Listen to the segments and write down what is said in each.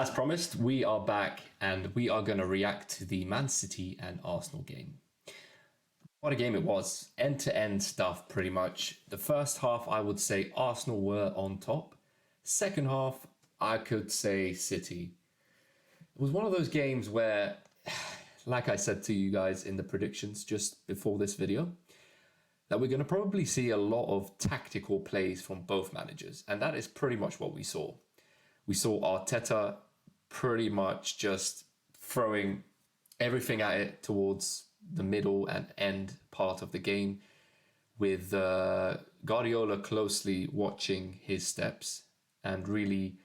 As promised, we are back and we are going to react to the Man City and Arsenal game. What a game it was. End to end stuff, pretty much. The first half, I would say Arsenal were on top. Second half, I could say City. It was one of those games where, like I said to you guys in the predictions just before this video, that we're going to probably see a lot of tactical plays from both managers. And that is pretty much what we saw. We saw Arteta pretty much just throwing everything at it towards the middle and end part of the game, with Guardiola closely watching his steps and really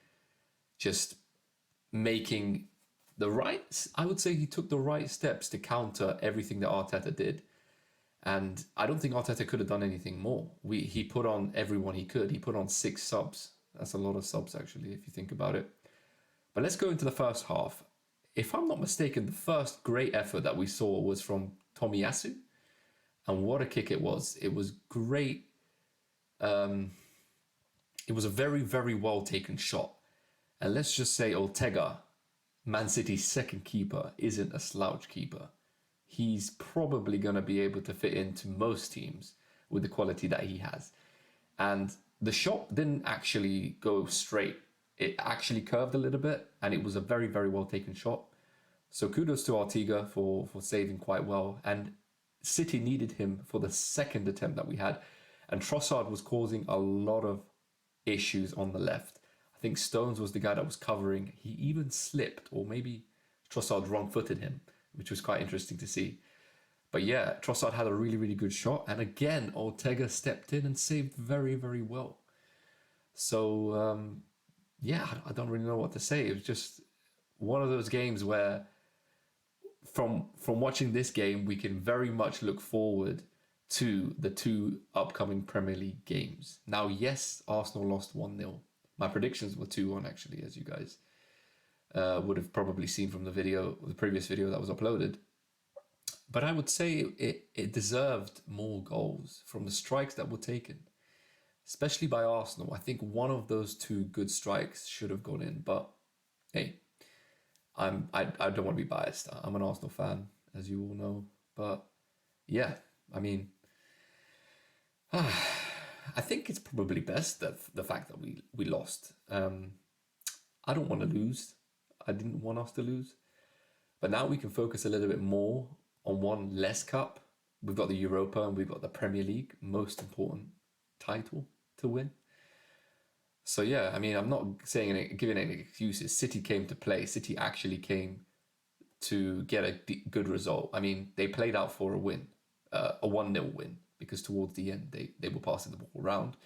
just making I would say he took the right steps to counter everything that Arteta did. And I don't think Arteta could have done anything more. He put on everyone he could. He put on 6 subs. That's a lot of subs, actually, if you think about it. But let's go into the first half. If I'm not mistaken, the first great effort that we saw was from Tomiyasu. And what a kick it was. It was great. It was a very, very well taken shot. And let's just say Ortega, Man City's second keeper, isn't a slouch keeper. He's probably going to be able to fit into most teams with the quality that he has. And the shot didn't actually go straight. It actually curved a little bit, and it was a very, very well taken shot. So kudos to Ortega for saving quite well. And City needed him for the second attempt that we had. And Trossard was causing a lot of issues on the left. I think Stones was the guy that was covering. He even slipped, or maybe Trossard wrong-footed him, which was quite interesting to see. But yeah, Trossard had a really, really good shot. And again, Ortega stepped in and saved very, very well. So, yeah, I don't really know what to say. It was just one of those games where from watching this game, we can very much look forward to the 2 upcoming Premier League games. Now, yes, Arsenal lost 1-0. My predictions were 2-1, actually, as you guys would have probably seen from the previous video that was uploaded. But I would say it deserved more goals from the strikes that were taken, especially by Arsenal. I think one of those 2 good strikes should have gone in. But hey, I don't want to be biased. I'm an Arsenal fan, as you all know. But yeah, I mean, I think it's probably best that the fact that we lost. I don't want to lose. I didn't want us to lose. But now we can focus a little bit more on one less cup. We've got the Europa and we've got the Premier League, most important title to win. So yeah, I mean, I'm not giving any excuses. City came to play. City actually came to get a good result. I mean, they played out for a win, a 1-0 win, because towards the end they were passing the ball around.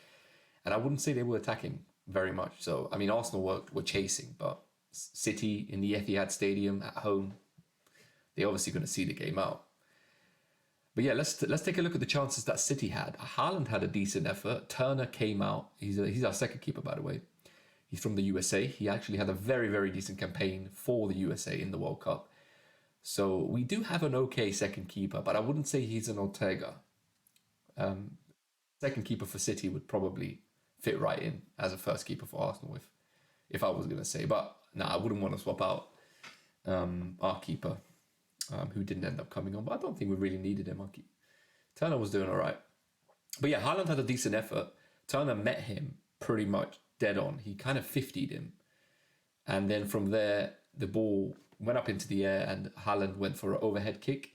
And I wouldn't say they were attacking very much. So, I mean, Arsenal were chasing, but City in the Etihad Stadium at home, they're obviously going to see the game out. But yeah, let's take a look at the chances that City had. Haaland had a decent effort. Turner came out. He's our second keeper, by the way. He's from the USA. He actually had a very, very decent campaign for the USA in the World Cup. So we do have an okay second keeper, but I wouldn't say he's an Ortega. Second keeper for City would probably fit right in as a first keeper for Arsenal, if I was going to say. But no, I wouldn't want to swap out our keeper, who didn't end up coming on. But I don't think we really needed him. Turner was doing all right. But yeah, Haaland had a decent effort. Turner met him pretty much dead on. He kind of 50'd him. And then from there, the ball went up into the air and Haaland went for an overhead kick.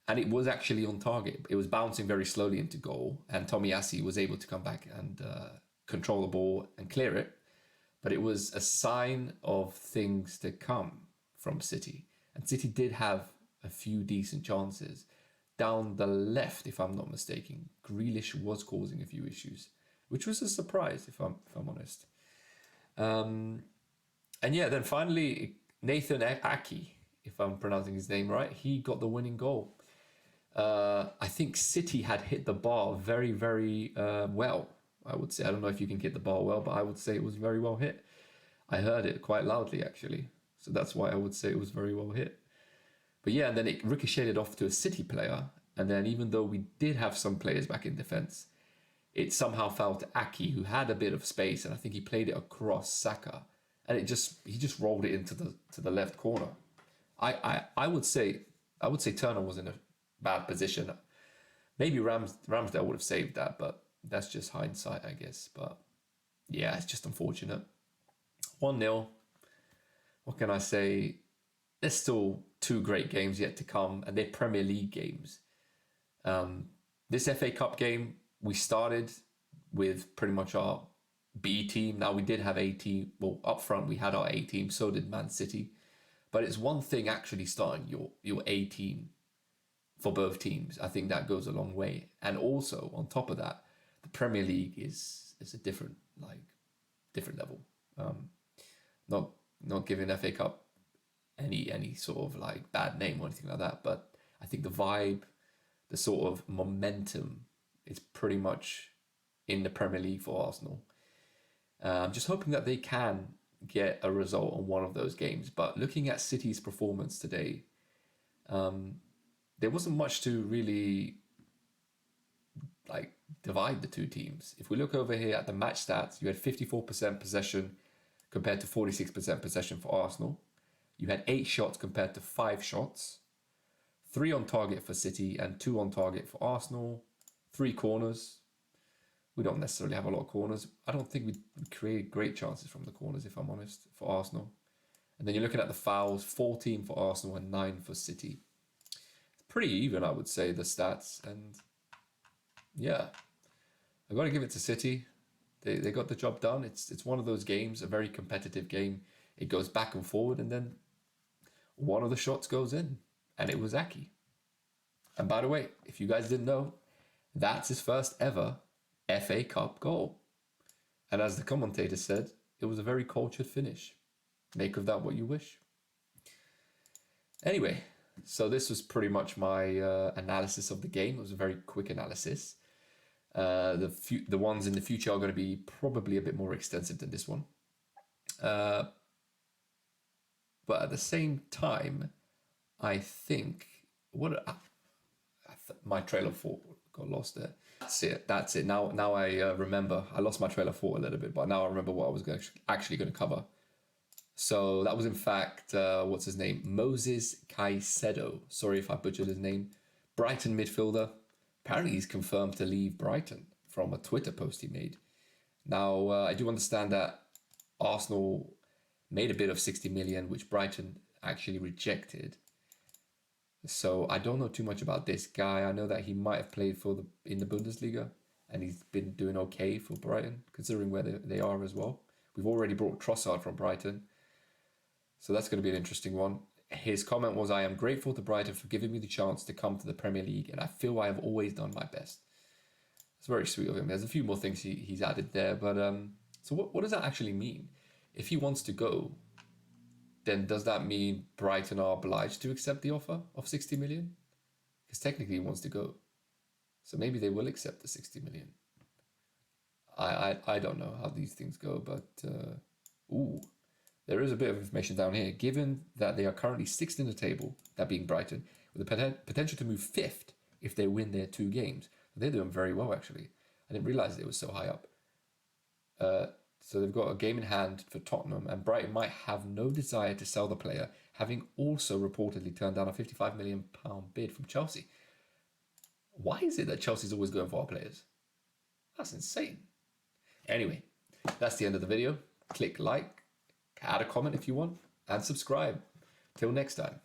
And it was actually on target. It was bouncing very slowly into goal. And Tomiyasu was able to come back and control the ball and clear it. But it was a sign of things to come from City. And City did have a few decent chances. Down the left, if I'm not mistaken, Grealish was causing a few issues, which was a surprise, if I'm honest. And yeah, then finally, Nathan Ake, if I'm pronouncing his name right, he got the winning goal. I think City had hit the bar very, very well, I would say. I don't know if you can hit the bar well, but I would say it was very well hit. I heard it quite loudly, actually. So that's why I would say it was very well hit. But yeah, and then it ricocheted off to a City player. And then even though we did have some players back in defence, it somehow fell to Ake, who had a bit of space. And I think he played it across Saka. and he just rolled it into the left corner. I would say Turner was in a bad position. Maybe Ramsdale would have saved that, but that's just hindsight, I guess. But yeah, it's just unfortunate. 1-0. What can I say? There's still 2 great games yet to come, and they're Premier League games. This FA Cup game, we started with pretty much our B team. Now, we did have A team. Well, up front, we had our A team. So did Man City. But it's one thing actually starting your A team for both teams. I think that goes a long way. And also, on top of that, the Premier League is a different level. Not giving FA Cup any sort of like bad name or anything like that, but I think the vibe, the sort of momentum is pretty much in the Premier League for Arsenal. I'm just hoping that they can get a result on one of those games. But looking at City's performance today, there wasn't much to really like divide the two teams. If we look over here at the match stats, you had 54% possession compared to 46% possession for Arsenal. You had 8 shots compared to 5 shots. 3 on target for City and 2 on target for Arsenal. 3 corners. We don't necessarily have a lot of corners. I don't think we created great chances from the corners, if I'm honest, for Arsenal. And then you're looking at the fouls, 14 for Arsenal and 9 for City. It's pretty even, I would say, the stats. And yeah, I've got to give it to City. They got the job done. It's one of those games, a very competitive game. It goes back and forward, and then one of the shots goes in, and it was Aki. And by the way, if you guys didn't know, that's his first ever FA Cup goal. And as the commentator said, it was a very cultured finish. Make of that what you wish. Anyway, so this was pretty much my analysis of the game. It was a very quick analysis. The ones in the future are going to be probably a bit more extensive than this one. But at the same time, I think my trailer of thought got lost there. That's it. Now I remember. I lost my trailer of thought a little bit, but now I remember what I was actually going to cover. So that was in fact, what's his name? Moses Caicedo. Sorry if I butchered his name. Brighton midfielder. Apparently he's confirmed to leave Brighton from a Twitter post he made. Now, I do understand that Arsenal made a bid of 60 million, which Brighton actually rejected. So I don't know too much about this guy. I know that he might have played in the Bundesliga, and he's been doing okay for Brighton, considering where they are as well. We've already brought Trossard from Brighton, so that's going to be an interesting one. His comment was, "I am grateful to Brighton for giving me the chance to come to the Premier League, and I feel I have always done my best." It's very sweet of him. There's a few more things he's added there, but so what does that actually mean? If he wants to go, then does that mean Brighton are obliged to accept the offer of 60 million? Because technically he wants to go. So maybe they will accept the 60 million. I don't know how these things go, but there is a bit of information down here. Given that they are currently 6th in the table, that being Brighton, with the potential to move 5th if they win their 2 games. They're doing very well, actually. I didn't realise it was so high up. So they've got a game in hand for Tottenham, and Brighton might have no desire to sell the player, having also reportedly turned down a £55 million bid from Chelsea. Why is it that Chelsea's always going for our players? That's insane. Anyway, that's the end of the video. Click like, add a comment if you want, and subscribe. Till next time.